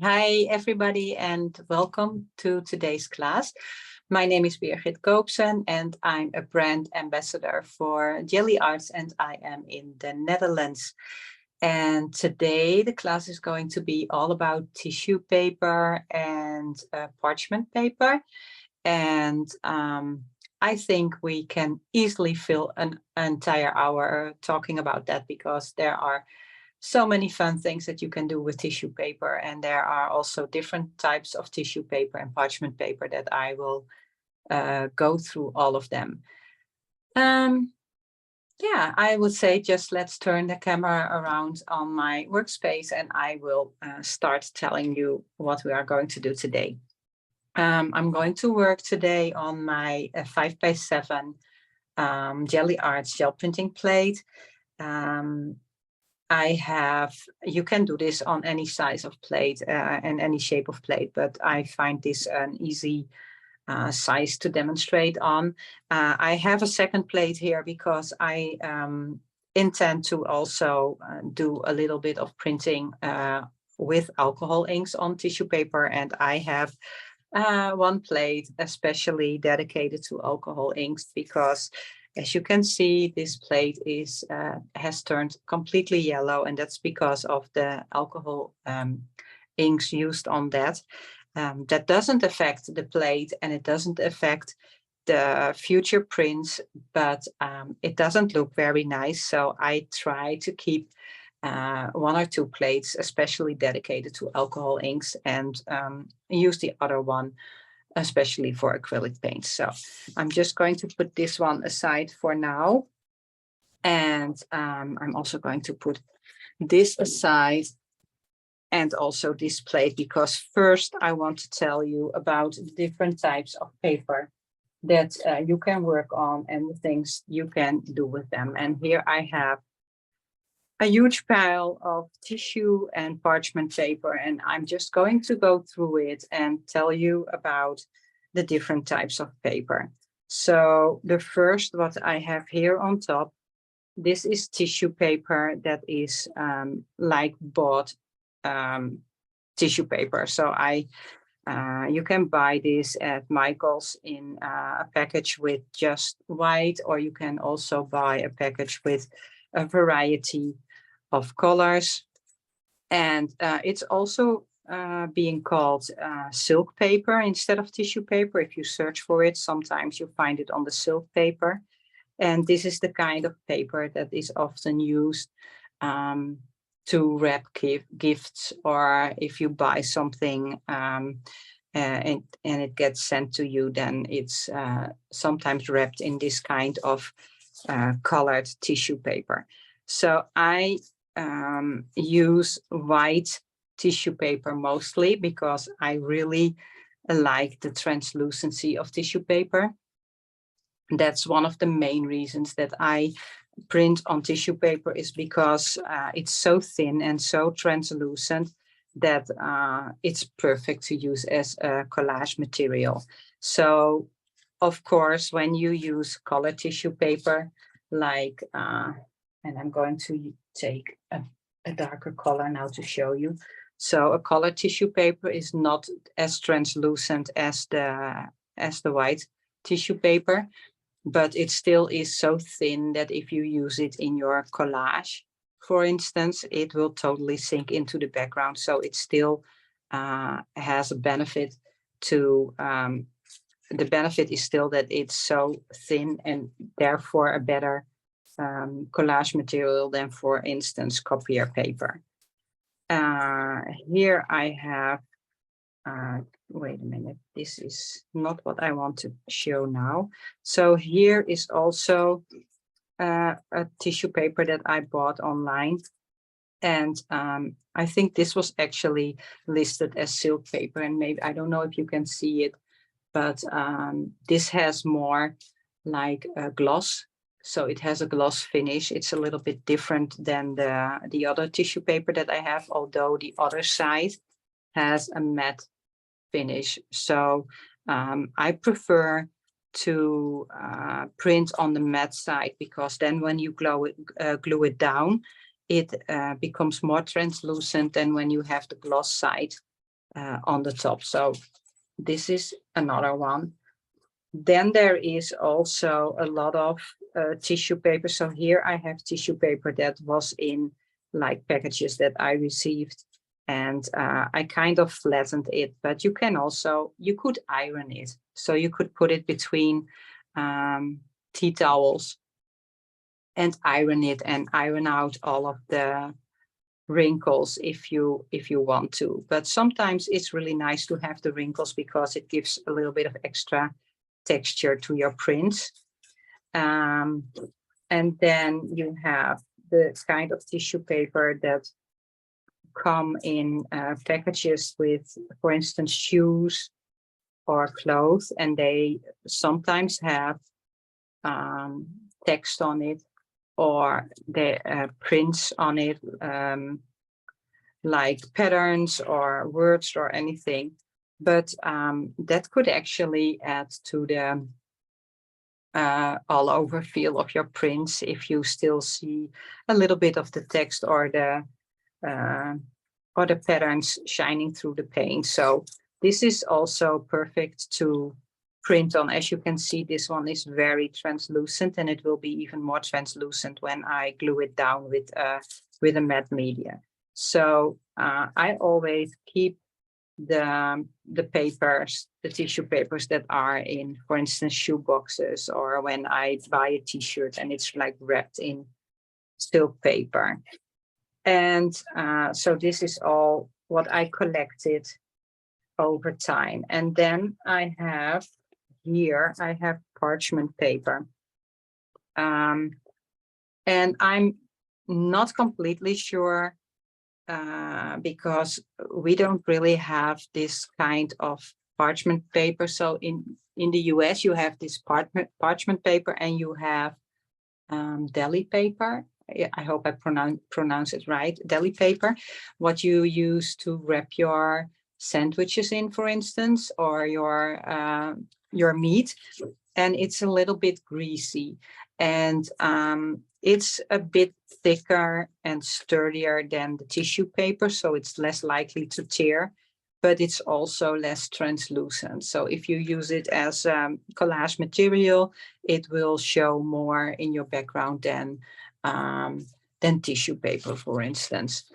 Hi, everybody, and welcome to today's class. My name is Birgit Koopsen, and I'm a brand ambassador for Gelli Arts, and I am in the Netherlands. And today the class is going to be all about tissue paper and parchment paper. And I think we can easily fill an entire hour talking about that because there are so many fun things that you can do with tissue paper. And there are also different types of tissue paper and parchment paper that I will go through all of them. Yeah, I would say just let's turn the camera around on my workspace and I will start telling you what we are going to do today. I'm going to work today on my 5x7 Gelli Arts Gel Printing plate. You can do this on any size of plate and any shape of plate, but I find this an easy size to demonstrate on. I have a second plate here because I intend to also do a little bit of printing with alcohol inks on tissue paper, and I have one plate especially dedicated to alcohol inks because, as you can see, this plate has turned completely yellow, and that's because of the alcohol inks used on that. That doesn't affect the plate and it doesn't affect the future prints, but it doesn't look very nice. So I try to keep one or two plates especially dedicated to alcohol inks and use the other one especially for acrylic paints. So I'm just going to put this one aside for now. And I'm also going to put this aside and also this plate, because first I want to tell you about the different types of paper that you can work on and the things you can do with them. And here I have a huge pile of tissue and parchment paper, and I'm just going to go through it and tell you about the different types of paper. So the first, what I have here on top, this is tissue paper that is like bought tissue paper. So you can buy this at Michael's in a package with just white, or you can also buy a package with a variety of colors. And it's also being called silk paper instead of tissue paper. If you search for it, sometimes you find it on the silk paper. And this is the kind of paper that is often used to wrap gifts, or if you buy something and it gets sent to you, then it's sometimes wrapped in this kind of colored tissue paper. So I use white tissue paper mostly because I really like the translucency of tissue paper. That's one of the main reasons that I print on tissue paper, is because it's so thin and so translucent that it's perfect to use as a collage material. So of course, when you use colored tissue paper, like and I'm going to take a darker color now to show you. So a colored tissue paper is not as translucent as the white tissue paper, but it still is so thin that if you use it in your collage, for instance, it will totally sink into the background. So it still has a benefit to, the benefit is still that it's so thin and therefore a better collage material than, for instance, copier paper. Here I have, wait a minute, this is not what I want to show now. So here is also a tissue paper that I bought online. And I think this was actually listed as silk paper, and maybe, I don't know if you can see it, but this has more like a gloss. So it has a gloss finish. It's a little bit different than the other tissue paper that I have, although the other side has a matte finish. So I prefer to print on the matte side, because then when you glue it down, it becomes more translucent than when you have the gloss side on the top. So this is another one. Then there is also a lot of tissue paper. So here I have tissue paper that was in like packages that I received, and I kind of flattened it, but you could iron it. So you could put it between tea towels and iron it and iron out all of the wrinkles if you want to. But sometimes it's really nice to have the wrinkles because it gives a little bit of extra texture to your prints. And then you have the kind of tissue paper that come in packages with, for instance, shoes or clothes, and they sometimes have text on it, or the prints on it, like patterns or words or anything. But that could actually add to the all over feel of your prints if you still see a little bit of the text or the patterns shining through the paint. So this is also perfect to print on. As you can see, this one is very translucent, and it will be even more translucent when I glue it down with a matte media. So I always keep the papers, the tissue papers that are in, for instance, shoe boxes, or when I buy a t-shirt and it's like wrapped in silk paper. And so this is all what I collected over time. And then I have here, I have parchment paper. And I'm not completely sure because we don't really have this kind of parchment paper. So in the US, you have this parchment paper, and you have deli paper. I hope I pronounce it right. Deli paper, what you use to wrap your sandwiches in, for instance, or your meat. And it's a little bit greasy, and it's a bit thicker and sturdier than the tissue paper, so it's less likely to tear, but it's also less translucent. So if you use it as collage material, it will show more in your background than tissue paper, for instance.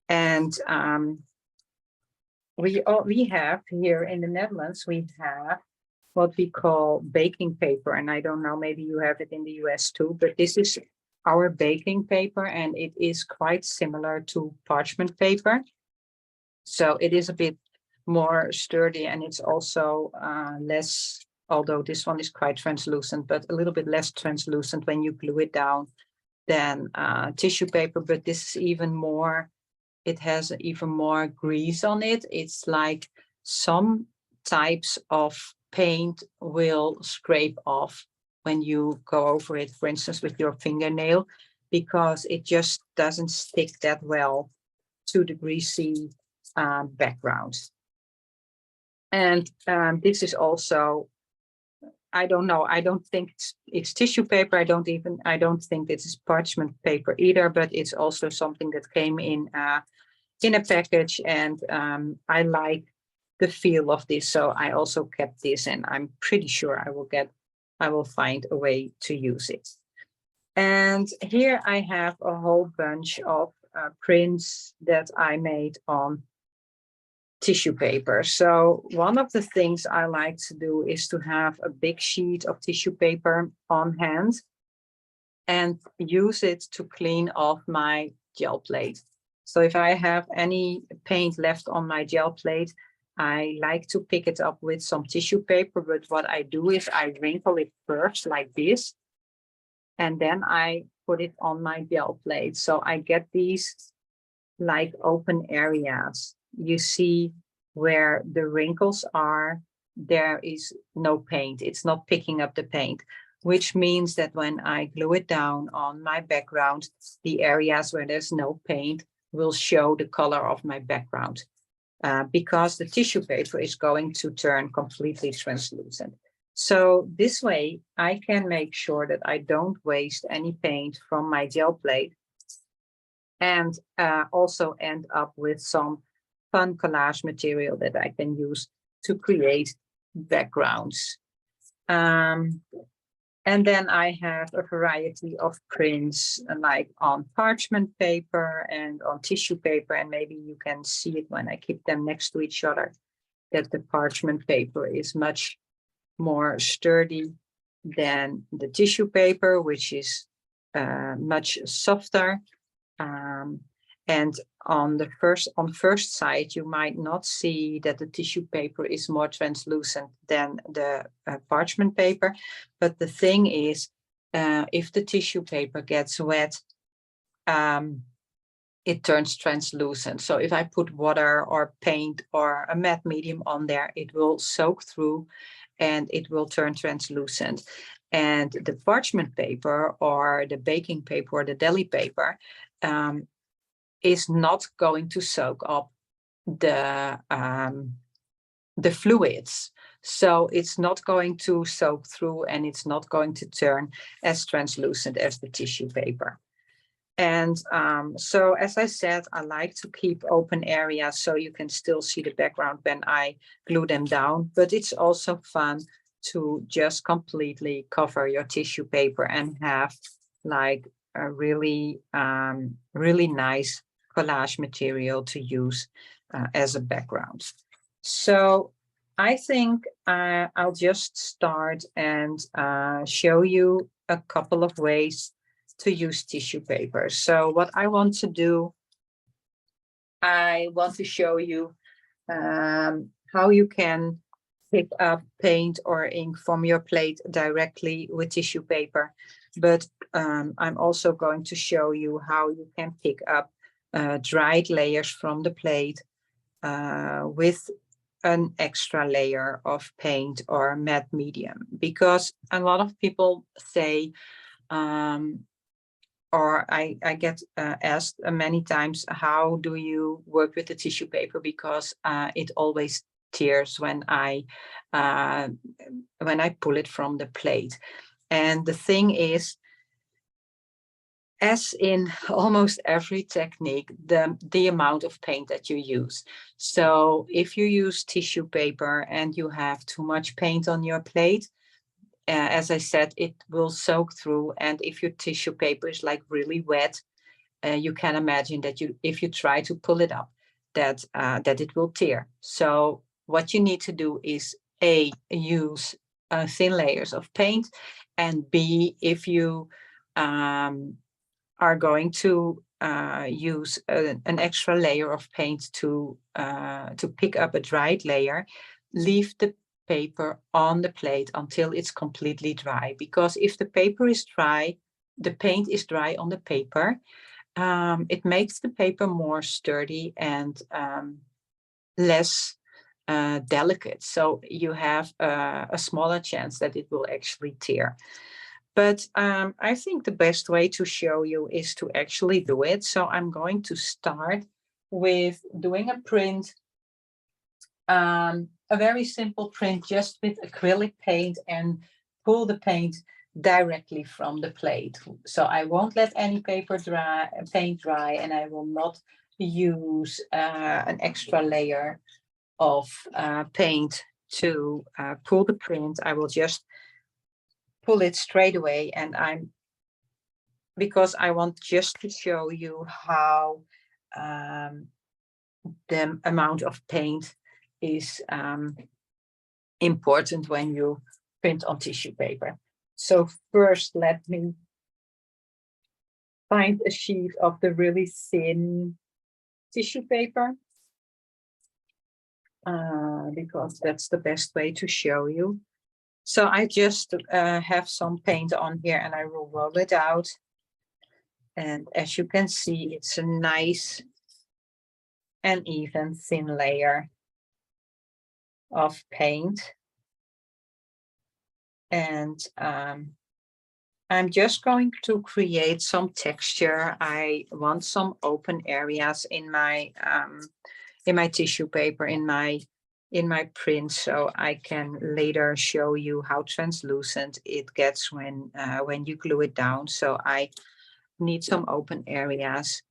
And we have here in the Netherlands, we have what we call baking paper. And I don't know, maybe you have it in the US too, but this is our baking paper, and it is quite similar to parchment paper. So it is a bit more sturdy, and it's also less, although this one is quite translucent, but a little bit less translucent when you glue it down than tissue paper. But this is even more, it has even more grease on it. It's like some types of paint will scrape off when you go over it, for instance, with your fingernail, because it just doesn't stick that well to the greasy background. And this is also, I don't know, I don't think it's tissue paper. I don't think this is parchment paper either, but it's also something that came in a package, and I like the feel of this, so I also kept this, and I'm pretty sure I will find a way to use it. And here I have a whole bunch of prints that I made on tissue paper. So one of the things I like to do is to have a big sheet of tissue paper on hand and use it to clean off my gel plate. So if I have any paint left on my gel plate, I like to pick it up with some tissue paper, but what I do is I wrinkle it first like this, and then I put it on my gel plate. So I get these like open areas. You see where the wrinkles are, there is no paint. It's not picking up the paint, which means that when I glue it down on my background, the areas where there's no paint will show the color of my background. Because the tissue paper is going to turn completely translucent. So this way I can make sure that I don't waste any paint from my gel plate, and also end up with some fun collage material that I can use to create backgrounds. And then I have a variety of prints like on parchment paper and on tissue paper. And maybe you can see it when I keep them next to each other, that the parchment paper is much more sturdy than the tissue paper, which is much softer. And on the first sight, you might not see that the tissue paper is more translucent than the parchment paper. But the thing is, if the tissue paper gets wet, it turns translucent. So if I put water or paint or a matte medium on there, it will soak through and it will turn translucent. And the parchment paper or the baking paper or the deli paper is not going to soak up the fluids. So it's not going to soak through and it's not going to turn as translucent as the tissue paper. And so, as I said, I like to keep open areas so you can still see the background when I glue them down. But it's also fun to just completely cover your tissue paper and have like a really, really nice collage material to use as a background. So I think I'll just start and show you a couple of ways to use tissue paper. So what I want to do, I want to show you how you can pick up paint or ink from your plate directly with tissue paper. But I'm also going to show you how you can pick up dried layers from the plate with an extra layer of paint or matte medium. Because a lot of people say, or I get asked many times, how do you work with the tissue paper? Because it always tears when I pull it from the plate. And the thing is, as in almost every technique, the amount of paint that you use. So if you use tissue paper and you have too much paint on your plate, as I said, it will soak through. And if your tissue paper is like really wet, you can imagine that if you try to pull it up, that it will tear. So what you need to do is A, use thin layers of paint, and B, if you are going to use an extra layer of paint to pick up a dried layer, leave the paper on the plate until it's completely dry. Because if the paper is dry, the paint is dry on the paper, it makes the paper more sturdy and less delicate. So you have a smaller chance that it will actually tear. But I think the best way to show you is to actually do it. So I'm going to start with doing a print, a very simple print just with acrylic paint, and pull the paint directly from the plate. So I won't let any paint dry, and I will not use an extra layer of paint to pull the print. I will just pull it straight away, and because I want just to show you how the amount of paint is important when you print on tissue paper. So first, let me find a sheet of the really thin tissue paper, because that's the best way to show you. So I just have some paint on here, and I will roll it out. And as you can see, it's a nice and even thin layer of paint. And I'm just going to create some texture. I want some open areas in my tissue paper, in my print, so I can later show you how translucent it gets when you glue it down. So I need some open areas.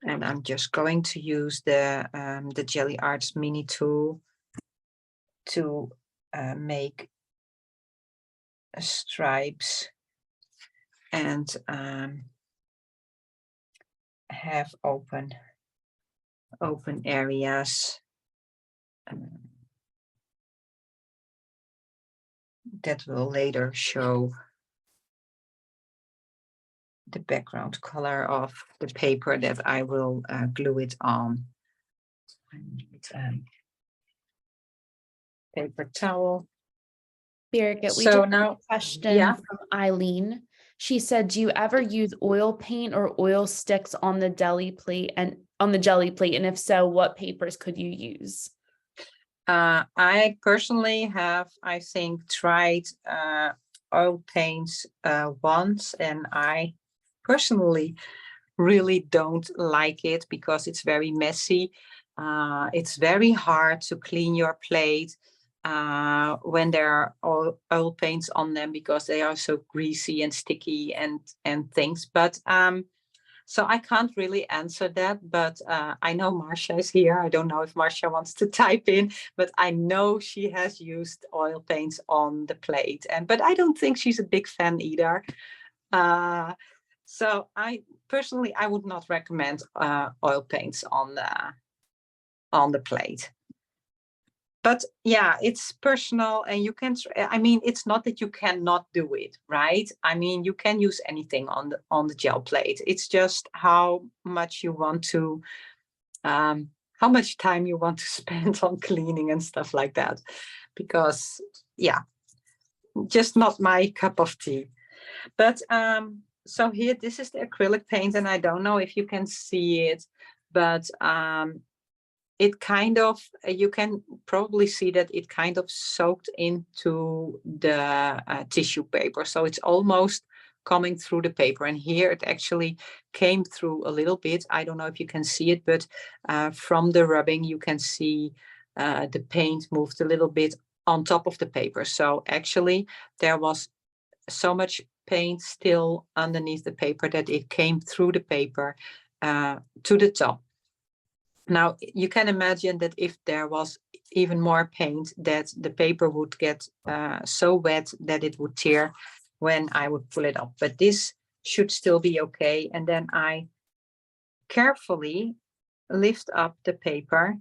And I'm just going to use the Gelli Arts mini tool to make stripes and have open areas that will later show the background color of the paper that I will glue it on. I need paper towel. Birgit, we So just now, have a question yeah. from Eileen. She said, do you ever use oil paint or oil sticks on the deli plate and on the Gelli plate? And if so, what papers could you use? I personally have, I think, tried oil paints once, and I personally really don't like it because it's very messy. It's very hard to clean your plate when there are oil paints on them because they are so greasy and sticky and things. But so I can't really answer that, but I know Marcia is here. I don't know if Marcia wants to type in, but I know she has used oil paints on the plate, but I don't think she's a big fan either. So I personally, I would not recommend oil paints on the plate. But yeah, it's personal, and you can, I mean, it's not that you cannot do it, right? I mean, you can use anything on the gel plate. It's just how much you want to, how much time you want to spend on cleaning and stuff like that. Because yeah, just not my cup of tea. But so here, this is the acrylic paint, and I don't know if you can see it, but it kind of, you can probably see that it kind of soaked into the tissue paper. So it's almost coming through the paper. And here it actually came through a little bit. I don't know if you can see it, but from the rubbing, you can see the paint moved a little bit on top of the paper. So actually there was so much paint still underneath the paper that it came through the paper to the top. Now, you can imagine that if there was even more paint, that the paper would get so wet that it would tear when I would pull it up. But this should still be okay. And then I carefully lift up the paper,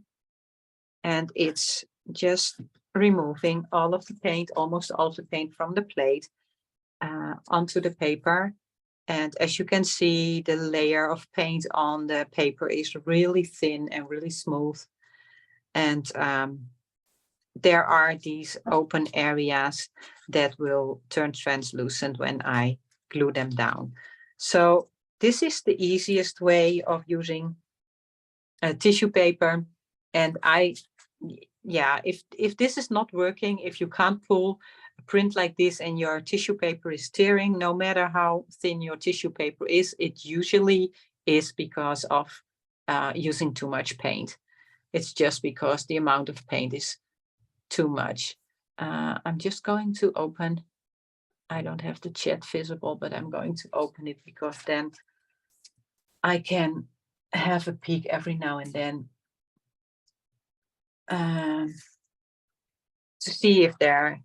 and it's just removing all of the paint, almost all of the paint from the plate onto the paper. And as you can see, the layer of paint on the paper is really thin and really smooth. And there are these open areas that will turn translucent when I glue them down. So this is the easiest way of using tissue paper. And if this is not working, if you can't pull a print like this and your tissue paper is tearing, no matter how thin your tissue paper is, it usually is because of using too much paint. It's just because the amount of paint is too much. I'm just going to open, I don't have the chat visible, but I'm going to open it because then I can have a peek every now and then to see if there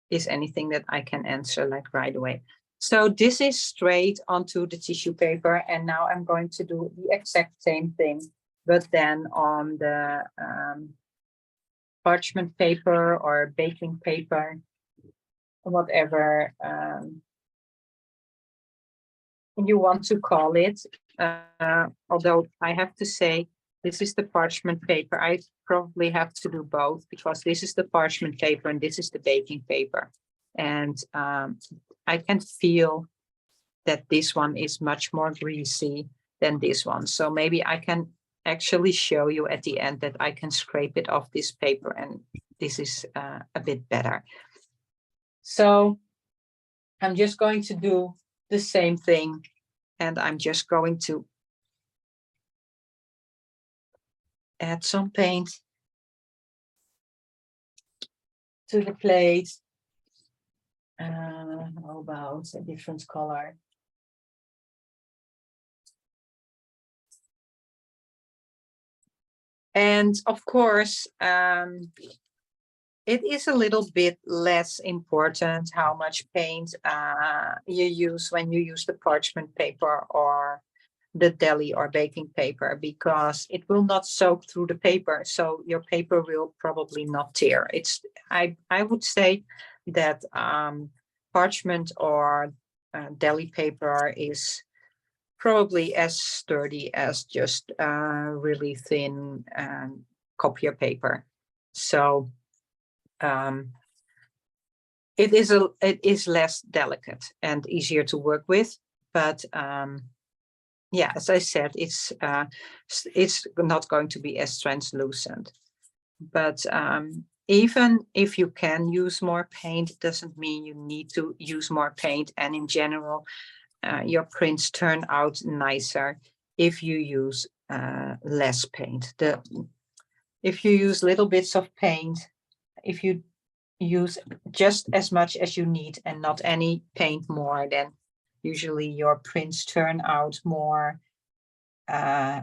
is anything that I can answer like right away. So this is straight onto the tissue paper, and now I'm going to do the exact same thing, but then on the parchment paper or baking paper, whatever you want to call it. Although I have to say, this is the parchment paper. I probably have to do both because this is the parchment paper and this is the baking paper. And I can feel that this one is much more greasy than this one. So maybe I can actually show you at the end that I can scrape it off this paper, and this is a bit better. So I'm just going to do the same thing, and I'm just going to add some paint to the plate. How about a different color? And of course, it is a little bit less important how much paint you use when you use the parchment paper or the deli or baking paper, because it will not soak through the paper, so your paper will probably not tear. I would say that parchment or deli paper is probably as sturdy as just really thin copier paper. So it is less delicate and easier to work with, but yeah, as I said, it's not going to be as translucent. But even if you can use more paint, it doesn't mean you need to use more paint. And in general, your prints turn out nicer if you use less paint. If you use little bits of paint, if you use just as much as you need and not any paint more, then usually your prints turn out more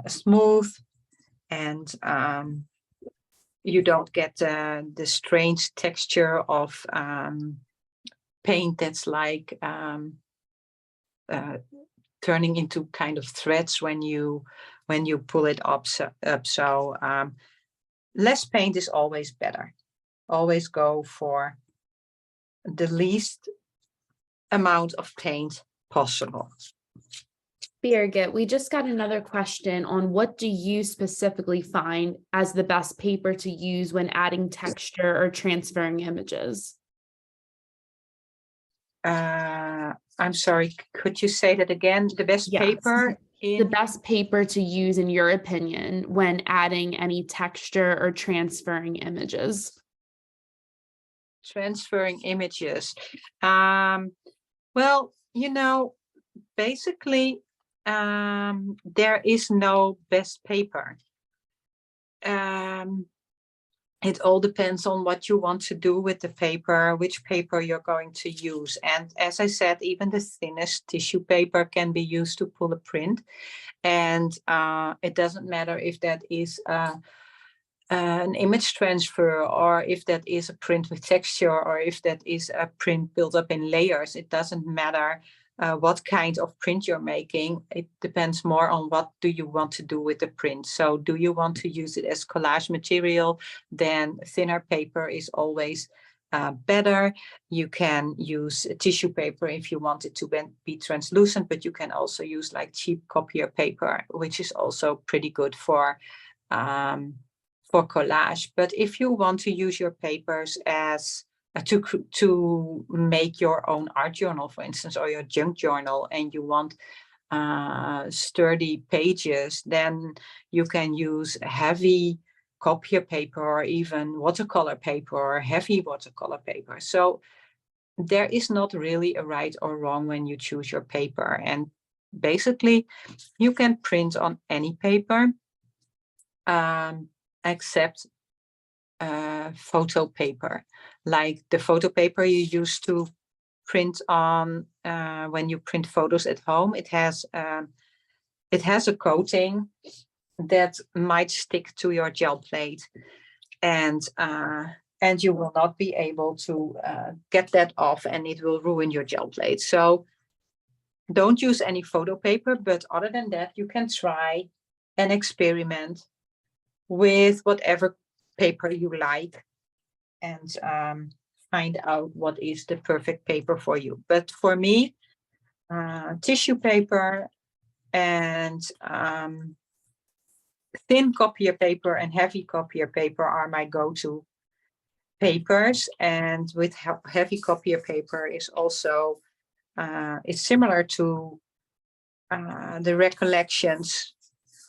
smooth, and you don't get the strange texture of paint that's like turning into kind of threads when you pull it up. So less paint is always better. Always go for the least amount of paint possible. Birgit, we just got another question on what do you specifically find as the best paper to use when adding texture or transferring images? I'm sorry, could you say that again? The best paper? The best paper to use, in your opinion, when adding any texture or transferring images? Transferring images. Well, basically, there is no best paper. It all depends on what you want to do with the paper, which paper you're going to use. And as I said, even the thinnest tissue paper can be used to pull a print. And it doesn't matter if that is an image transfer, or if that is a print with texture, or if that is a print built up in layers. It doesn't matter what kind of print you're making. It depends more on what do you want to do with the print. So do you want to use it as collage material? Then thinner paper is always better. You can use tissue paper if you want it to be translucent, but you can also use like cheap copier paper, which is also pretty good for collage. But if you want to use your papers as to make your own art journal, for instance, or your junk journal, and you want sturdy pages, then you can use heavy copier paper or even watercolor paper or heavy watercolor paper. So there is not really a right or wrong when you choose your paper. And basically, you can print on any paper except photo paper, like the photo paper you use to print on when you print photos at home. It has a coating that might stick to your gel plate, and you will not be able to get that off, and it will ruin your gel plate. So don't use any photo paper, but other than that, you can try and experiment with whatever paper you like, and find out what is the perfect paper for you. But for me, tissue paper and thin copier paper and heavy copier paper are my go-to papers. And with heavy copier paper is also it's similar to the Recollections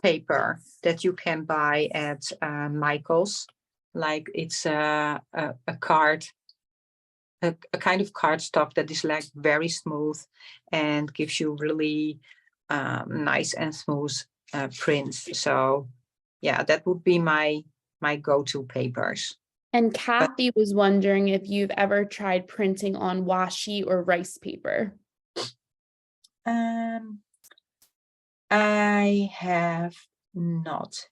paper that you can buy at Michael's. Like it's a card, a kind of cardstock that is like very smooth and gives you really nice and smooth prints. So yeah, that would be my go-to papers. And Kathy was wondering if you've ever tried printing on washi or rice paper. I have not.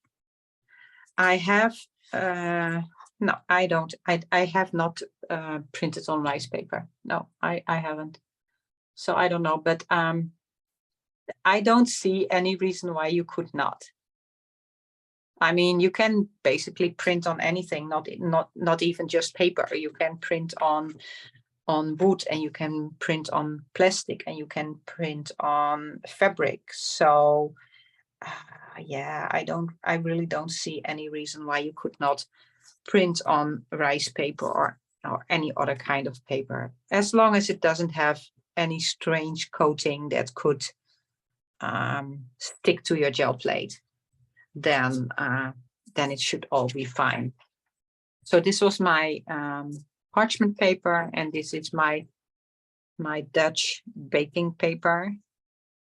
I have, no, I don't. I have not printed on rice paper. No, I haven't. So I don't know, but I don't see any reason why you could not. I mean, you can basically print on anything, not even just paper. You can print on wood, and you can print on plastic, and you can print on fabric. So yeah, I really don't see any reason why you could not print on rice paper or any other kind of paper, as long as it doesn't have any strange coating that could stick to your gel plate. Then it should all be fine. So this was my parchment paper, and this is my Dutch baking paper.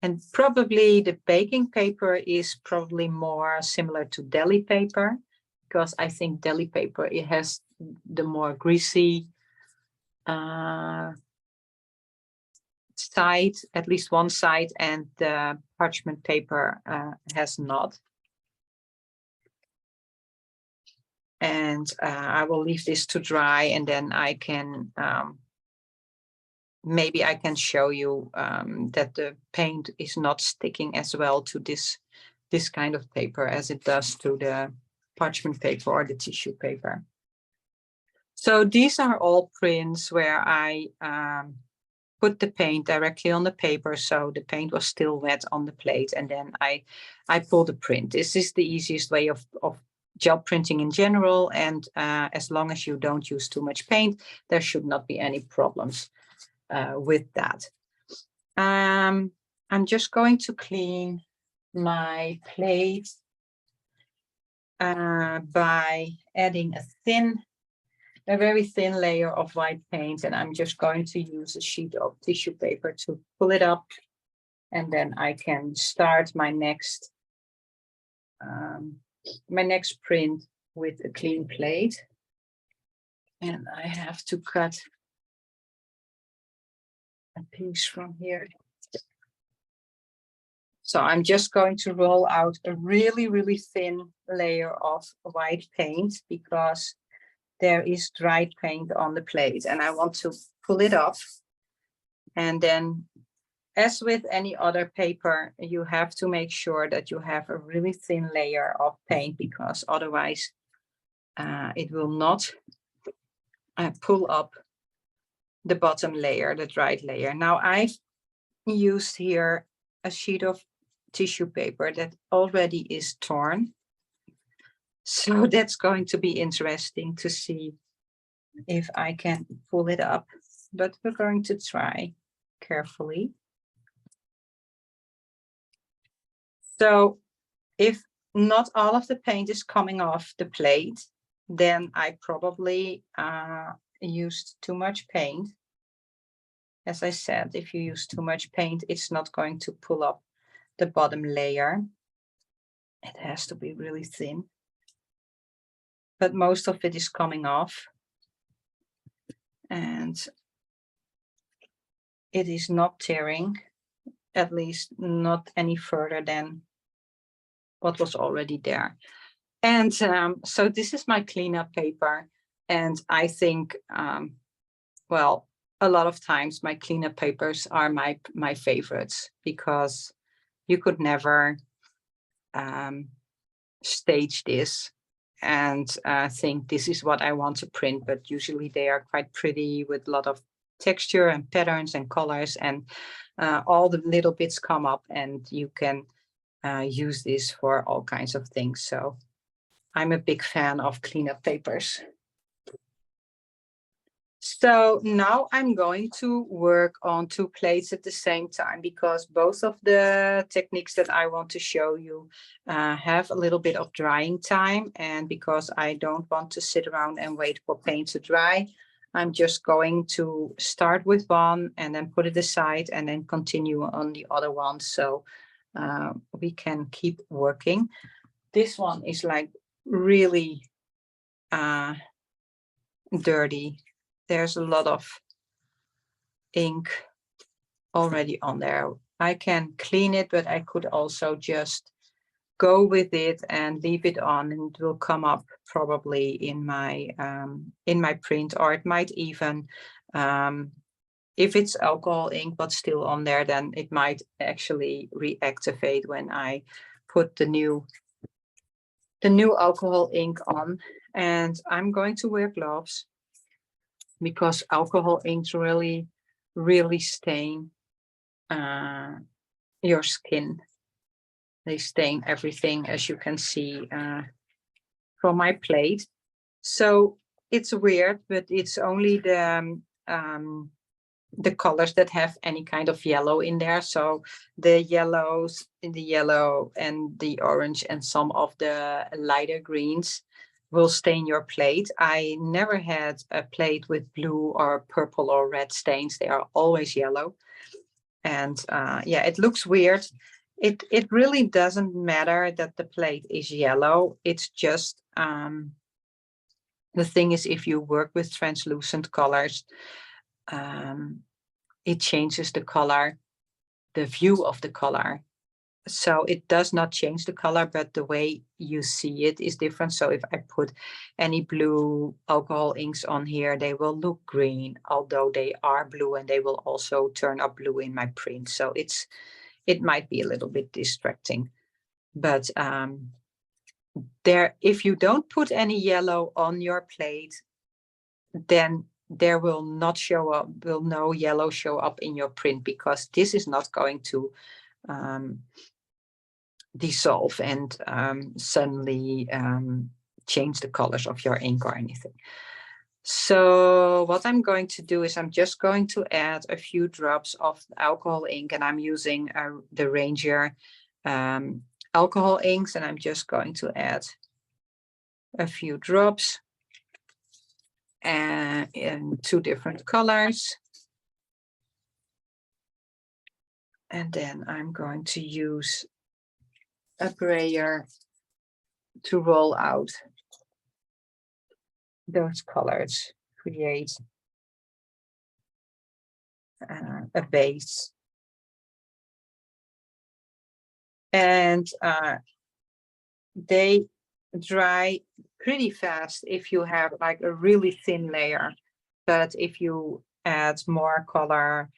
And probably the baking paper is probably more similar to deli paper, because I think deli paper, it has the more greasy side, at least one side, and the parchment paper has not. And I will leave this to dry, and then I can maybe I can show you that the paint is not sticking as well to this kind of paper as it does to the parchment paper or the tissue paper. So these are all prints where I put the paint directly on the paper, so the paint was still wet on the plate, and then I pull the print. This is the easiest way of gel printing in general, and as long as you don't use too much paint, there should not be any problems with that. I'm just going to clean my plate by adding a very thin layer of white paint, and I'm just going to use a sheet of tissue paper to pull it up, and then I can start my next print with a clean plate. And I have to cut a piece from here. So I'm just going to roll out a really, really thin layer of white paint, because there is dried paint on the plate, and I want to pull it off. And then, as with any other paper, you have to make sure that you have a really thin layer of paint, because otherwise it will not pull up the bottom layer, the dried layer. Now I've used here a sheet of tissue paper that already is torn. So that's going to be interesting to see if I can pull it up, but we're going to try carefully. So if not all of the paint is coming off the plate, then I probably used too much paint. As I said, if you use too much paint, it's not going to pull up the bottom layer. It has to be really thin. But most of it is coming off. And it is not tearing, at least not any further than what was already there. And so this is my cleanup paper. And I think, well, a lot of times my cleanup papers are my favorites, because you could never stage this and think this is what I want to print, but usually they are quite pretty with a lot of texture and patterns and colors, and all the little bits come up, and you can use this for all kinds of things. So I'm a big fan of cleanup papers. So now I'm going to work on two plates at the same time, because both of the techniques that I want to show you have a little bit of drying time. And because I don't want to sit around and wait for paint to dry, I'm just going to start with one and then put it aside and then continue on the other one. So we can keep working. This one is like really dirty. There's a lot of ink already on there. I can clean it, but I could also just go with it and leave it on, and it will come up probably in my print, or it might even, if it's alcohol ink but still on there, then it might actually reactivate when I put the new alcohol ink on. And I'm going to wear gloves because alcohol inks really stain your skin. They stain everything, as you can see from my plate. So it's weird, but it's only the colors that have any kind of yellow in there. So the yellows, in the yellow and the orange and some of the lighter greens will stain your plate. I never had a plate with blue or purple or red stains. They are always yellow. And yeah, it looks weird. It really doesn't matter that the plate is yellow. It's just the thing is, if you work with translucent colors, it changes the color, the view of the color. So it does not change the color, but the way you see it is different. So if I put any blue alcohol inks on here, they will look green, although they are blue, and they will also turn up blue in my print. So it might be a little bit distracting. But if you don't put any yellow on your plate, then there will not show up, will no yellow show up in your print, because this is not going to dissolve and suddenly change the colors of your ink or anything. So what I'm going to do is I'm just going to add a few drops of alcohol ink, and I'm using the Ranger alcohol inks, and I'm just going to add a few drops in 2 different colors. And then I'm going to use a brayer to roll out those colors, create a base. And they dry pretty fast if you have like a really thin layer. But if you add more color,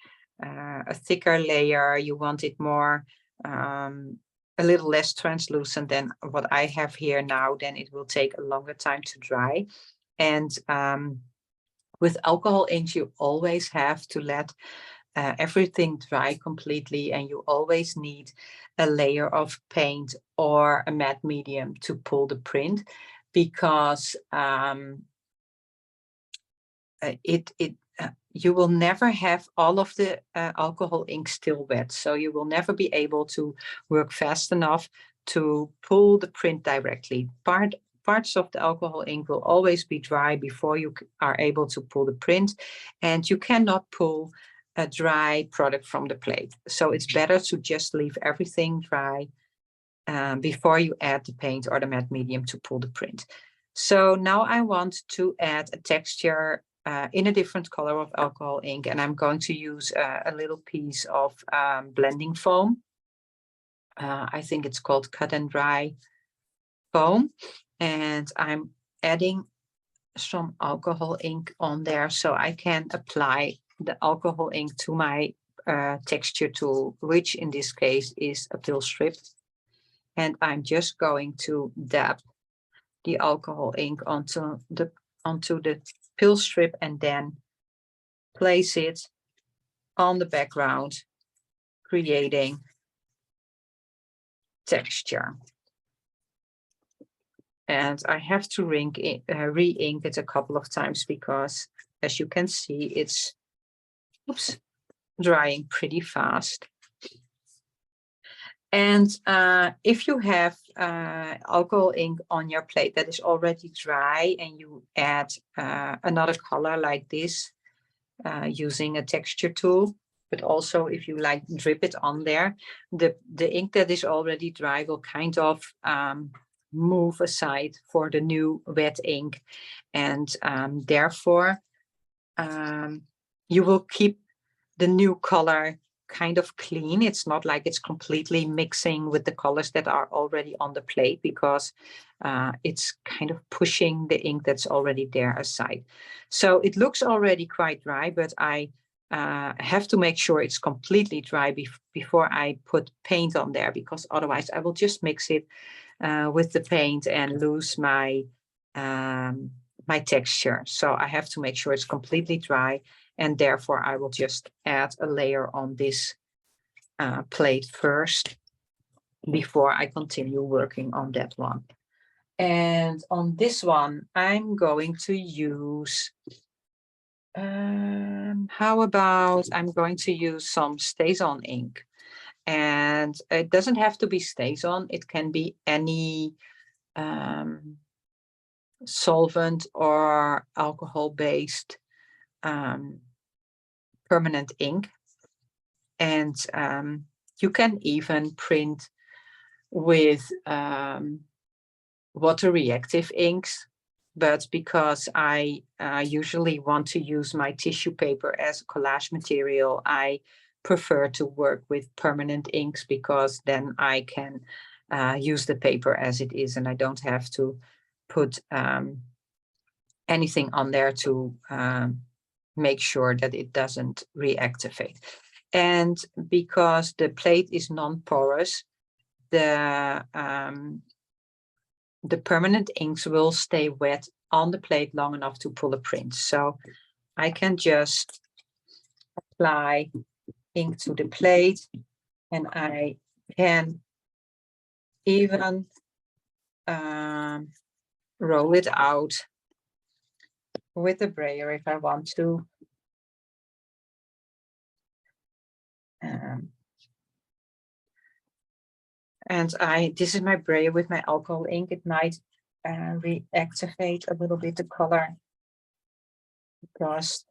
a thicker layer, you want it more, a little less translucent than what I have here now, then it will take a longer time to dry. And with alcohol inks, you always have to let everything dry completely, and you always need a layer of paint or a matte medium to pull the print, because you will never have all of the alcohol ink still wet. So you will never be able to work fast enough to pull the print directly. Parts of the alcohol ink will always be dry before you are able to pull the print, and you cannot pull a dry product from the plate. So it's better to just leave everything dry before you add the paint or the matte medium to pull the print. So now I want to add a texture in a different color of alcohol ink, and I'm going to use a little piece of blending foam. I think it's called cut and dry foam, and I'm adding some alcohol ink on there so I can apply the alcohol ink to my texture tool, which in this case is a pill strip. And I'm just going to dab the alcohol ink onto the pill strip, and then place it on the background, creating texture. And I have to re-ink it a couple of times, because as you can see, it's drying pretty fast. And if you have alcohol ink on your plate that is already dry, and you add another color like this using a texture tool, but also if you like drip it on there, the ink that is already dry will kind of move aside for the new wet ink, and therefore you will keep the new color kind of clean. It's not like it's completely mixing with the colors that are already on the plate, because it's kind of pushing the ink that's already there aside. So it looks already quite dry, but I have to make sure it's completely dry before I put paint on there, because otherwise I will just mix it with the paint and lose my my texture. So I have to make sure it's completely dry, and therefore I will just add a layer on this plate first before I continue working on that one. And on this one, I'm going to use, how about I'm going to use some Stazon ink. And it doesn't have to be Stazon, it can be any solvent or alcohol-based permanent ink. And you can even print with water reactive inks, but because I usually want to use my tissue paper as a collage material, I prefer to work with permanent inks, because then I can use the paper as it is, and I don't have to put anything on there to make sure that it doesn't reactivate. And because the plate is non-porous, the permanent inks will stay wet on the plate long enough to pull a print. So I can just apply ink to the plate, and I can even roll it out with a brayer if I want to. And this is my brayer with my alcohol ink. It might reactivate a little bit the color, because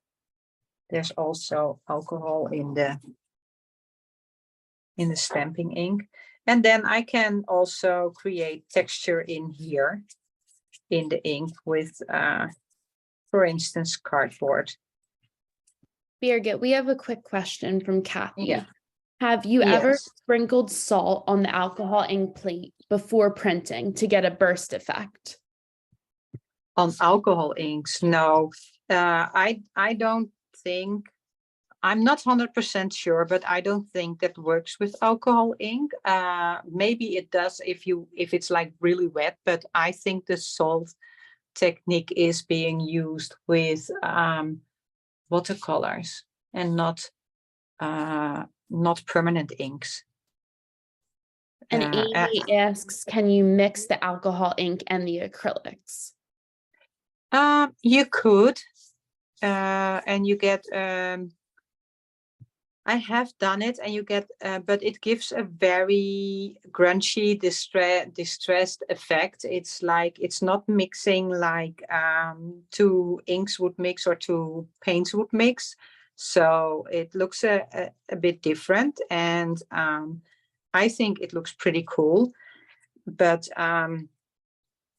there's also alcohol in the stamping ink. And then I can also create texture in here in the ink with, for instance, cardboard. Birgit, we have a quick question from Kathy. Yeah. Have you ever Yes. sprinkled salt on the alcohol ink plate before printing to get a burst effect? On alcohol inks, no. I don't think, I'm not 100% sure, but I don't think that works with alcohol ink. Maybe it does if it's like really wet, but I think the salt technique is being used with watercolors and not permanent inks. And Amy asks, can you mix the alcohol ink and the acrylics? You could, and you get, I have done it, and you get, but it gives a very grungy, distressed effect. It's like, it's not mixing like two inks would mix or two paints would mix. So it looks a bit different, and I think it looks pretty cool. But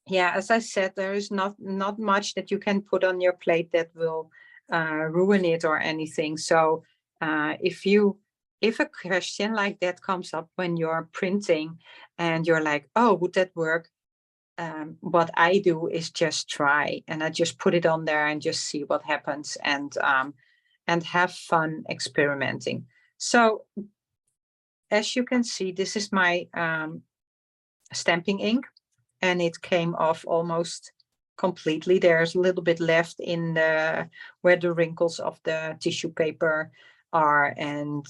yeah, as I said, there is not much that you can put on your plate that will ruin it or anything. So if a question like that comes up when you're printing and you're like, oh, would that work? What I do is just try, and I just put it on there and just see what happens, and have fun experimenting. So as you can see, this is my stamping ink, and it came off almost completely. There's a little bit left in where the wrinkles of the tissue paper are, and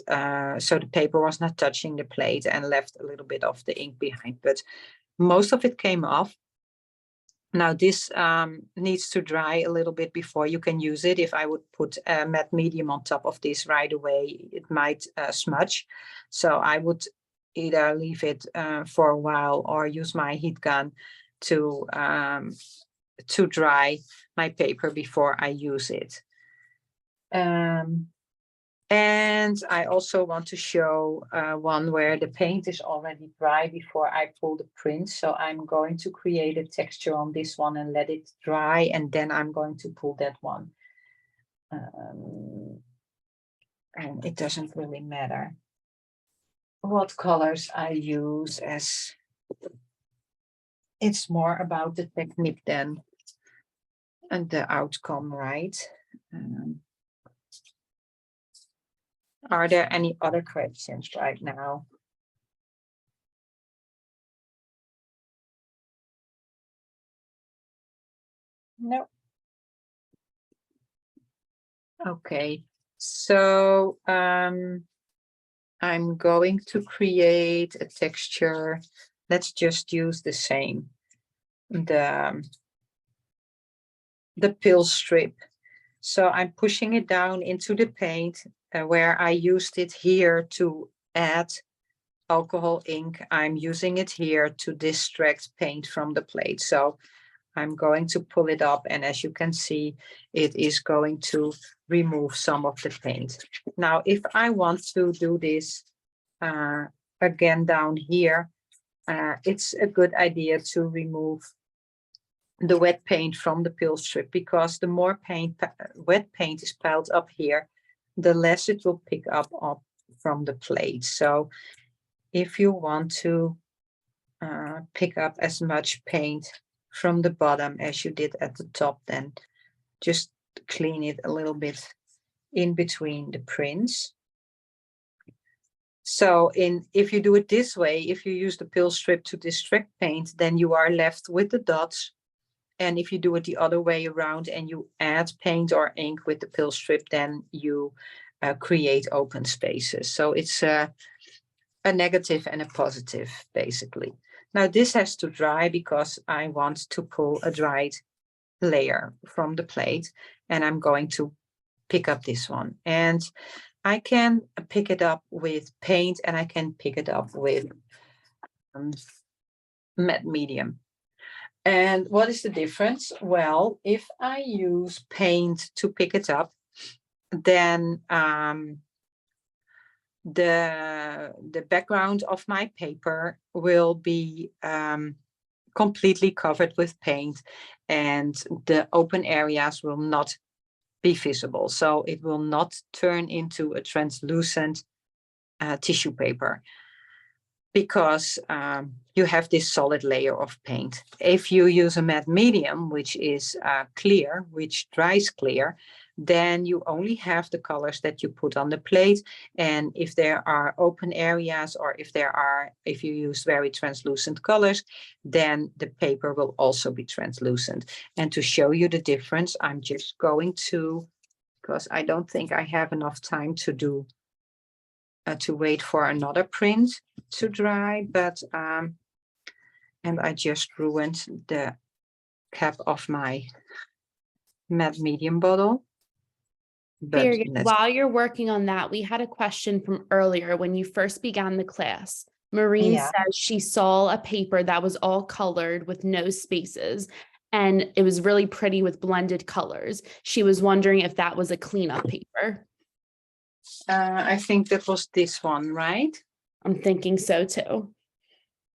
so the paper was not touching the plate and left a little bit of the ink behind, but most of it came off. Now this needs to dry a little bit before you can use it. If I would put a matte medium on top of this right away, it might smudge. So I would either leave it for a while or use my heat gun to dry my paper before I use it. And I also want to show one where the paint is already dry before I pull the print. So I'm going to create a texture on this one and let it dry, and then I'm going to pull that one. And it doesn't really matter what colors I use, as it's more about the technique than and the outcome, right? Are there any other questions right now? No. Okay, so I'm going to create a texture. Let's just use the same, the pill strip. So I'm pushing it down into the paint where I used it here to add alcohol ink. I'm using it here to distract paint from the plate. So I'm going to pull it up, and as you can see, it is going to remove some of the paint. Now, if I want to do this again down here, it's a good idea to remove the wet paint from the pill strip, because the more wet paint is piled up here, the less it will pick up from the plate. So if you want to pick up as much paint from the bottom as you did at the top, then just clean it a little bit in between the prints. So if you do it this way, if you use the pill strip to distract paint, then you are left with the dots. And if you do it the other way around and you add paint or ink with the pill strip, then you create open spaces. So it's a negative and a positive, basically. Now this has to dry because I want to pull a dried layer from the plate, and I'm going to pick up this one. And I can pick it up with paint, and I can pick it up with matte medium. And what is the difference? Well, if I use paint to pick it up, then the background of my paper will be completely covered with paint, and the open areas will not be visible. So it will not turn into a translucent tissue paper, because you have this solid layer of paint. If you use a matte medium, which is clear, which dries clear, then you only have the colors that you put on the plate. And if there are open areas, or if you use very translucent colors, then the paper will also be translucent. And to show you the difference, I'm just going to, because I don't think I have enough time to do to wait for another print to dry, but and I just ruined the cap of my matte medium bottle. But while you're working on that, we had a question from earlier when you first began the class. Maureen says she saw a paper that was all colored with no spaces, and it was really pretty with blended colors. She was wondering if that was a cleanup paper. I think that was this one, right? I'm thinking so too.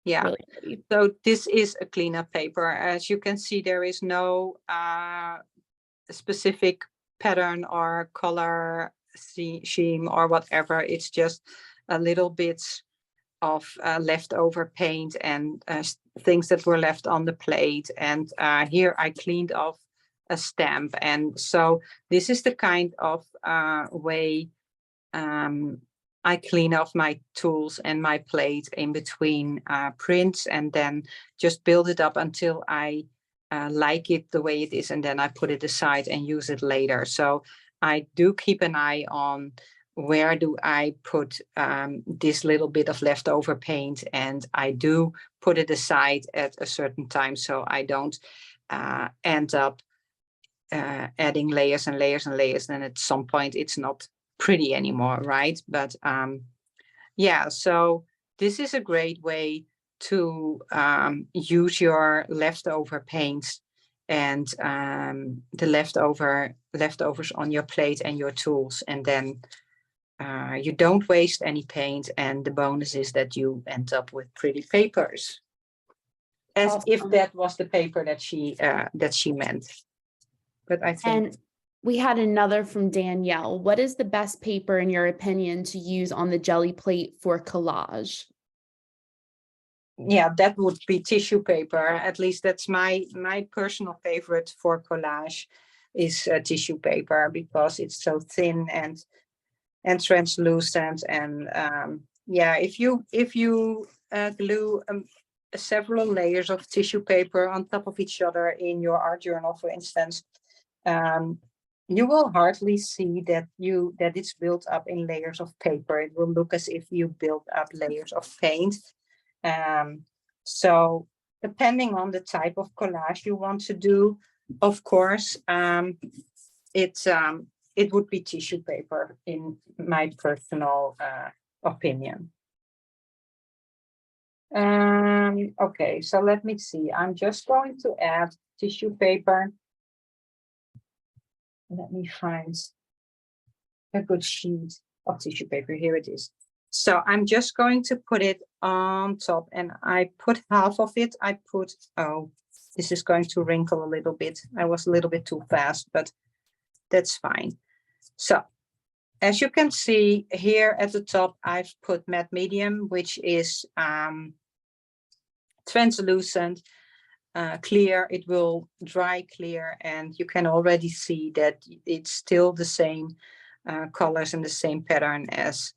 Yeah. Really, so this is a cleanup paper. As you can see, there is no specific pattern or color scheme or whatever. It's just a little bit of leftover paint and things that were left on the plate. And here I cleaned off a stamp. And so this is the kind of way I clean off my tools and my plate in between prints, and then just build it up until I like it the way it is, and then I put it aside and use it later. So I do keep an eye on where do I put this little bit of leftover paint, and I do put it aside at a certain time so I don't end up adding layers and layers and layers. Then at some point it's not pretty anymore, right? But yeah, so this is a great way to use your leftover paints and the leftovers on your plate and your tools, and then you don't waste any paint, and the bonus is that you end up with pretty papers, as if that was the paper that she meant. But I think We had another from Danielle. What is the best paper, in your opinion, to use on the jelly plate for collage? Yeah, that would be tissue paper. At least that's my personal favorite for collage is tissue paper, because it's so thin and translucent. And yeah, if you glue several layers of tissue paper on top of each other in your art journal, for instance, you will hardly see that it's built up in layers of paper. It will look as if you built up layers of paint. So depending on the type of collage you want to do, of course, it would be tissue paper in my personal opinion. Okay, so let me see. I'm just going to add tissue paper. Let me find a good sheet of tissue paper. Here it is. So I'm just going to put it on top, and I put half of it. Oh, this is going to wrinkle a little bit. I was a little bit too fast, but that's fine. So as you can see here at the top, I've put matte medium, which is translucent, clear. It will dry clear, and you can already see that it's still the same colors and the same pattern as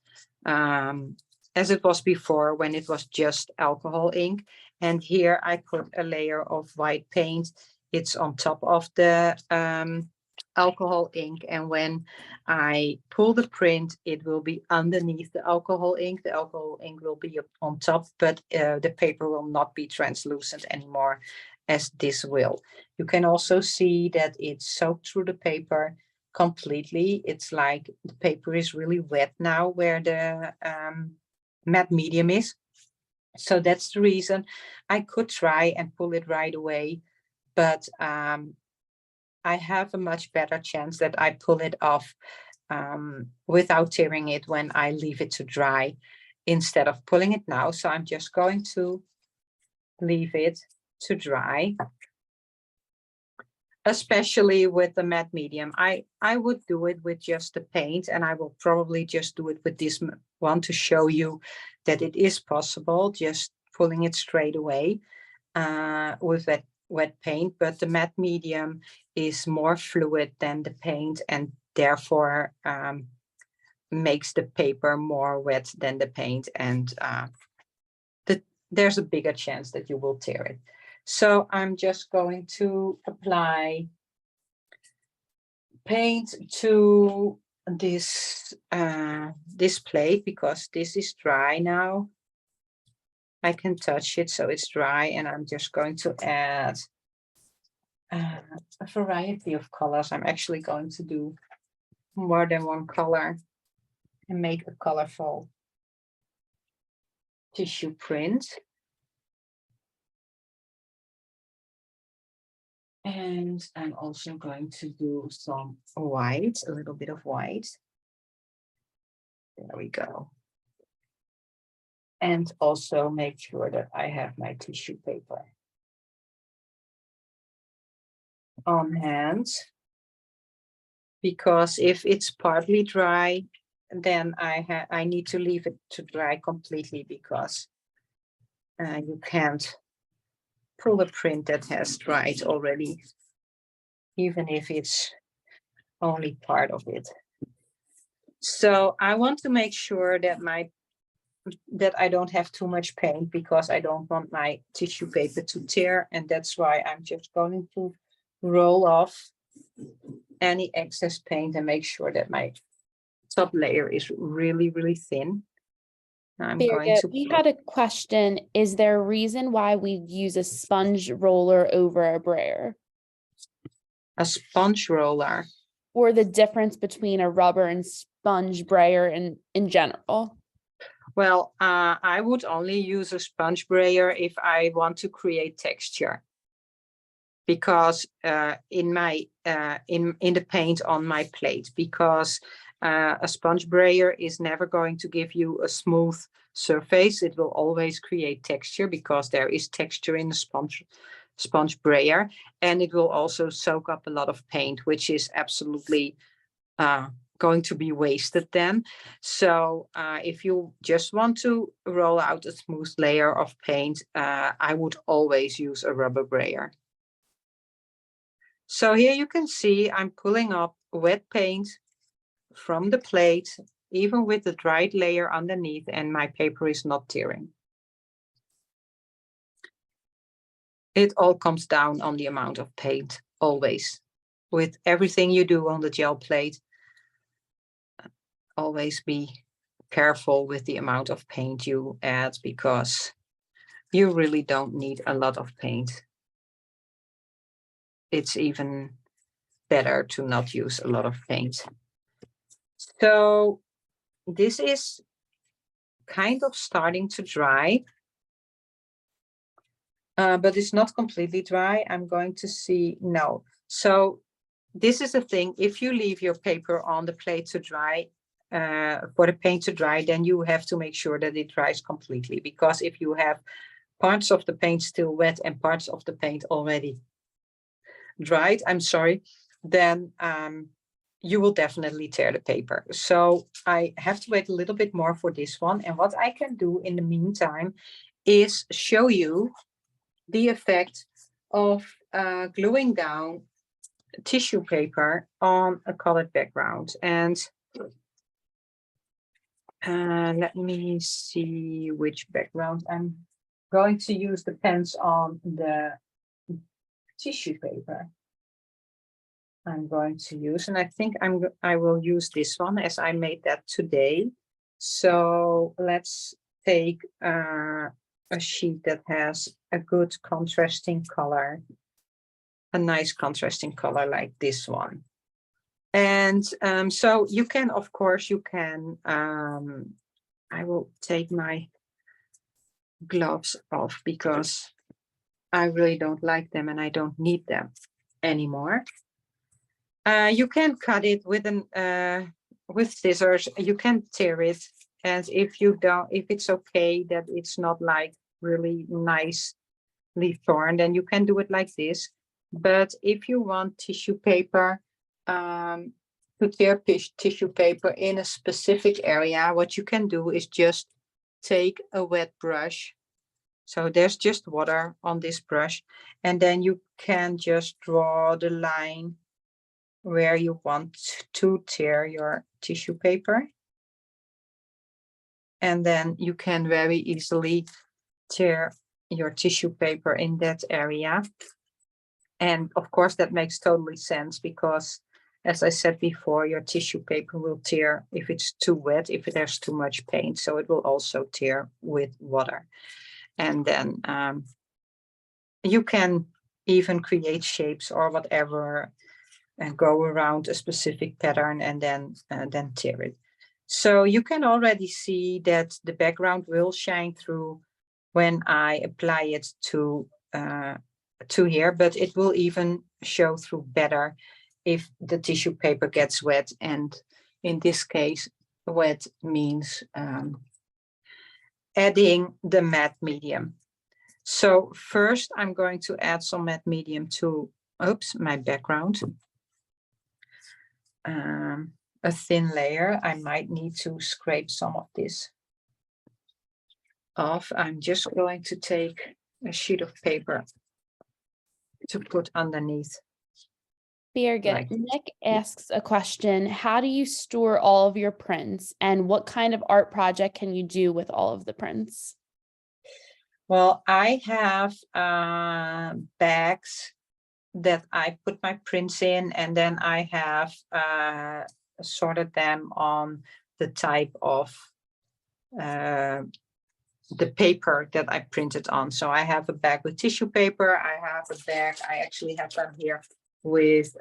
it was before, when it was just alcohol ink. And here I put a layer of white paint. It's on top of the alcohol ink, and when I pull the print, it will be underneath the alcohol ink. The alcohol ink will be on top, but the paper will not be translucent anymore, as this will. You can also see that it's soaked through the paper completely. It's like the paper is really wet now where the matte medium is. So that's the reason. I could try and pull it right away, but I have a much better chance that I pull it off without tearing it when I leave it to dry, instead of pulling it now. So I'm just going to leave it to dry. Especially with the matte medium, I would do it with just the paint, and I will probably just do it with this one to show you that it is possible, just pulling it straight away with that wet paint. But the matte medium is more fluid than the paint, and therefore makes the paper more wet than the paint, and there's a bigger chance that you will tear it. So I'm just going to apply paint to this this plate, because this is dry now. I can touch it, so it's dry, and I'm just going to add a variety of colors. I'm actually going to do more than one color and make a colorful tissue print. And I'm also going to do some white, a little bit of white. There we go. And also make sure that I have my tissue paper on hand, because if it's partly dry, then I need to leave it to dry completely, because you can't pull a print that has dried already, even if it's only part of it. So I want to make sure that I don't have too much paint, because I don't want my tissue paper to tear, and that's why I'm just going to roll off any excess paint and make sure that my top layer is really, really thin. We had a question. Is there a reason why we use a sponge roller over a brayer? A sponge roller? Or the difference between a rubber and sponge brayer in general? Well, I would only use a sponge brayer if I want to create texture, because in the paint on my plate, because a sponge brayer is never going to give you a smooth surface. It will always create texture, because there is texture in the sponge brayer, and it will also soak up a lot of paint, which is absolutely going to be wasted then. So if you just want to roll out a smooth layer of paint, I would always use a rubber brayer. So here you can see I'm pulling up wet paint from the plate, even with the dried layer underneath, and my paper is not tearing. It all comes down on the amount of paint, always. With everything you do on the gel plate, always be careful with the amount of paint you add, because you really don't need a lot of paint. It's even better to not use a lot of paint. So this is kind of starting to dry, but it's not completely dry. I'm going to see, no. So this is the thing, if you leave your paper on the plate to dry, for the paint to dry, then you have to make sure that it dries completely, because if you have parts of the paint still wet and parts of the paint already dried, then you will definitely tear the paper. So I have to wait a little bit more for this one. And what I can do in the meantime is show you the effect of gluing down tissue paper on a colored background. And let me see which background. I'm going to use, depends on the tissue paper I'm going to use, and I think I will use this one, as I made that today. So let's take a sheet that has a good contrasting color, a nice contrasting color like this one. And so you can, of course, I will take my gloves off because I really don't like them and I don't need them anymore. You can cut it with scissors. You can tear it, and if it's okay that it's not like really nicely torn, then you can do it like this. But if you want tissue paper, to tear tissue paper in a specific area, what you can do is just take a wet brush. So there's just water on this brush, and then you can just draw the line where you want to tear your tissue paper. And then you can very easily tear your tissue paper in that area. And of course, that makes totally sense, because as I said before, your tissue paper will tear if it's too wet, if there's too much paint. So it will also tear with water. And then you can even create shapes or whatever and go around a specific pattern and then tear it. So you can already see that the background will shine through when I apply it to here, but it will even show through better if the tissue paper gets wet. And in this case, wet means adding the matte medium. So first I'm going to add some matte medium to, my background. A thin layer. I might need to scrape some of this off. I'm just going to take a sheet of paper to put underneath. Very good. Like Nick asks a question: how do you store all of your prints, and what kind of art project can you do with all of the prints? Well, I have bags that I put my prints in, and then I have sorted them on the type of the paper that I printed on. So I have a bag with tissue paper. I have a bag, I actually have them here with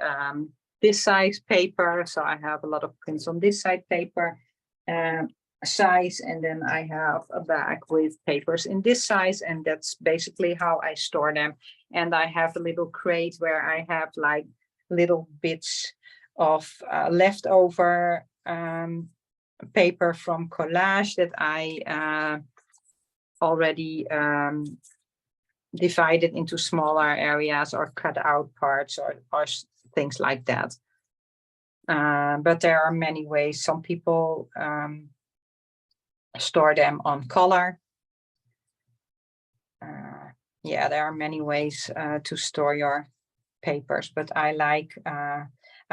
this size paper. So I have a lot of prints on this side paper size, and then I have a bag with papers in this size, and that's basically how I store them. And I have a little crate where I have like little bits of leftover paper from collage that I already divide it into smaller areas or cut out parts or things like that. But there are many ways. Some people store them on color. Yeah, there are many ways to store your papers, but I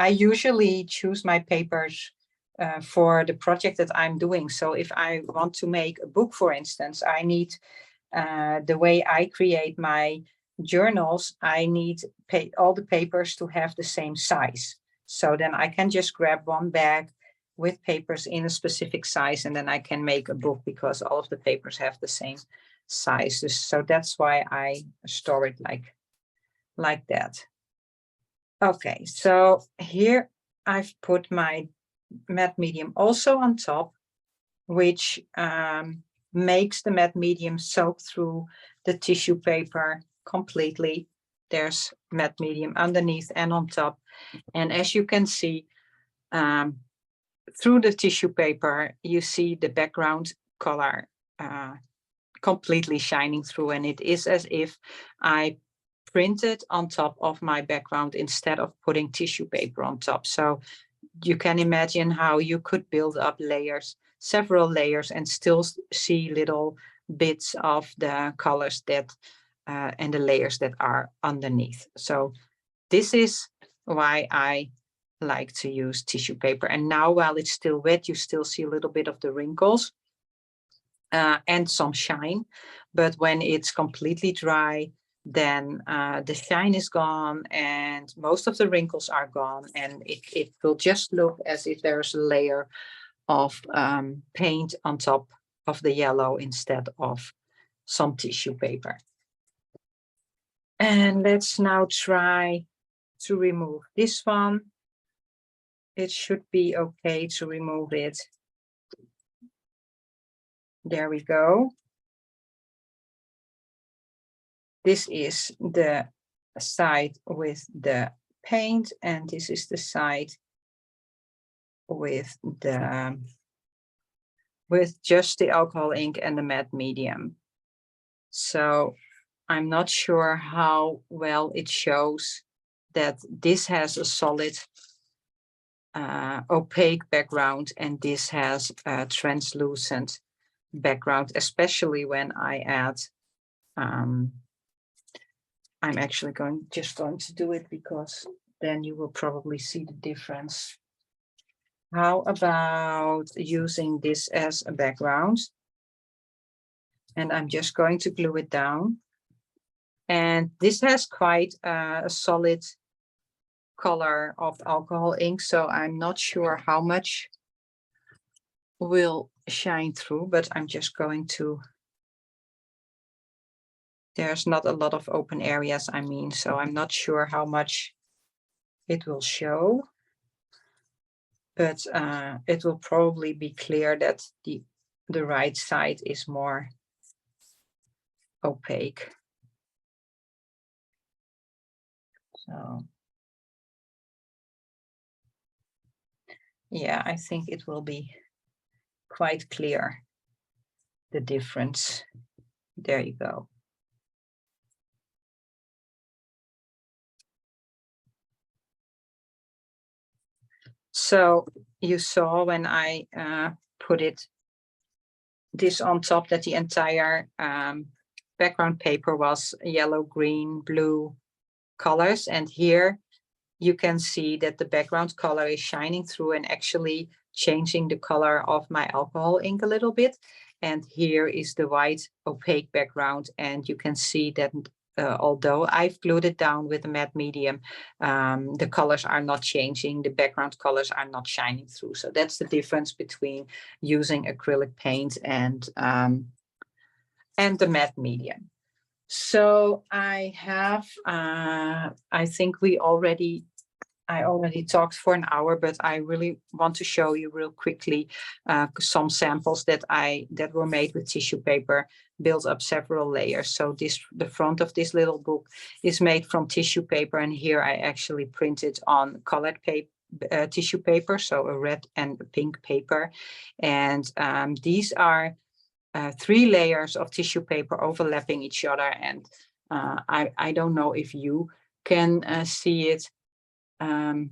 usually choose my papers for the project that I'm doing. So if I want to make a book, for instance, I need the way I create my journals, I need all the papers to have the same size. So then I can just grab one bag with papers in a specific size, and then I can make a book because all of the papers have the same sizes. So that's why I store it like that. Okay, so here I've put my matte medium also on top, which makes the matte medium soak through the tissue paper completely. There's matte medium underneath and on top. And as you can see, through the tissue paper, you see the background color completely shining through, and it is as if I printed on top of my background instead of putting tissue paper on top. So you can imagine how you could build up layers, several layers, and still see little bits of the colors that and the layers that are underneath. So this is why I like to use tissue paper. And now, while it's still wet, you still see a little bit of the wrinkles and some shine. But when it's completely dry, then the shine is gone and most of the wrinkles are gone, and it will just look as if there's a layer of paint on top of the yellow instead of some tissue paper. And let's now try to remove this one. It should be okay to remove it. There we go. This is the side with the paint, and this is the side with the with just the alcohol ink and the matte medium. So I'm not sure how well it shows that this has a solid opaque background and this has a translucent background, especially when I add I'm actually just going to do it because then you will probably see the difference. How about using this as a background? And I'm just going to glue it down. And this has quite a solid color of alcohol ink, so I'm not sure how much will shine through, but I'm just going to. There's not a lot of open areas, I mean, so I'm not sure how much it will show, but it will probably be clear that the right side is more opaque. So yeah, I think it will be quite clear, the difference. There you go. So you saw when I put this on top that the entire background paper was yellow, green, blue colors. And here you can see that the background color is shining through and actually changing the color of my alcohol ink a little bit. And here is the white opaque background. And you can see that although I've glued it down with a matte medium, the colors are not changing. The background colors are not shining through. So that's the difference between using acrylic paint and the matte medium. So I have, I think I already talked for an hour, but I really want to show you real quickly some samples that were made with tissue paper, built up several layers. So the front of this little book is made from tissue paper, and here I actually printed on colored paper. Tissue paper, so a red and a pink paper, and these are 3 layers of tissue paper overlapping each other, and I don't know if you can see it on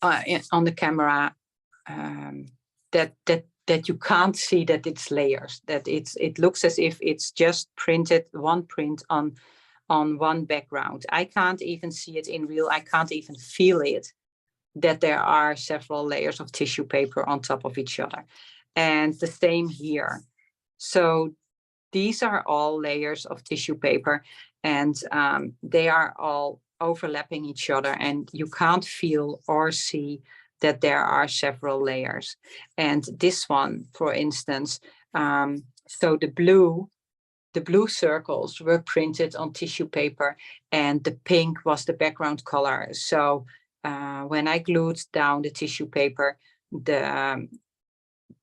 the camera, that you can't see that it's layers, that it looks as if it's just printed one print on one background. I can't even see it in real, I can't even feel it, that there are several layers of tissue paper on top of each other. And the same here. So these are all layers of tissue paper, and they are all overlapping each other, and you can't feel or see that there are several layers. And this one, for instance, so the blue circles were printed on tissue paper, and the pink was the background color. So when I glued down the tissue paper, the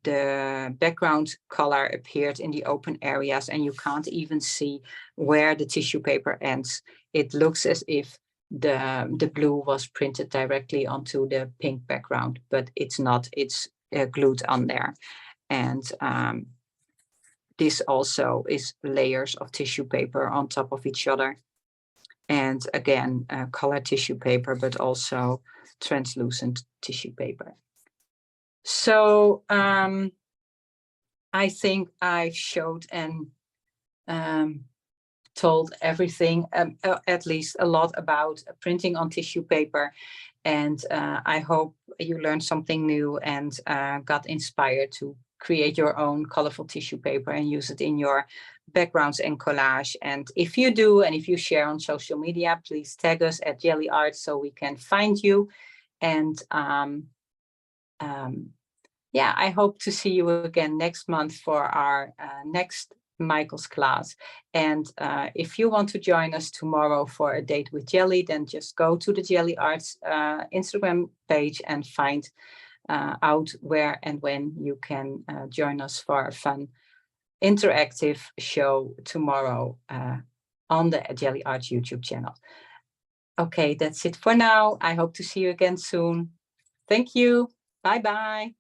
background color appeared in the open areas, and you can't even see where the tissue paper ends. It looks as if the blue was printed directly onto the pink background, but it's not, it's glued on there. And this also is layers of tissue paper on top of each other. And again, color tissue paper, but also translucent tissue paper. So I think I showed and told everything, at least a lot about printing on tissue paper. And I hope you learned something new and got inspired to create your own colorful tissue paper and use it in your backgrounds and collage. And if you do, and if you share on social media, please tag us at Gelli Arts so we can find you. And yeah, I hope to see you again next month for our next Michael's class. And if you want to join us tomorrow for a date with Gelli, then just go to the Gelli Arts Instagram page and find out where and when you can join us for a fun interactive show tomorrow on the Gelli Arts YouTube channel. Okay, that's it for now. I hope to see you again soon. Thank you. Bye-bye.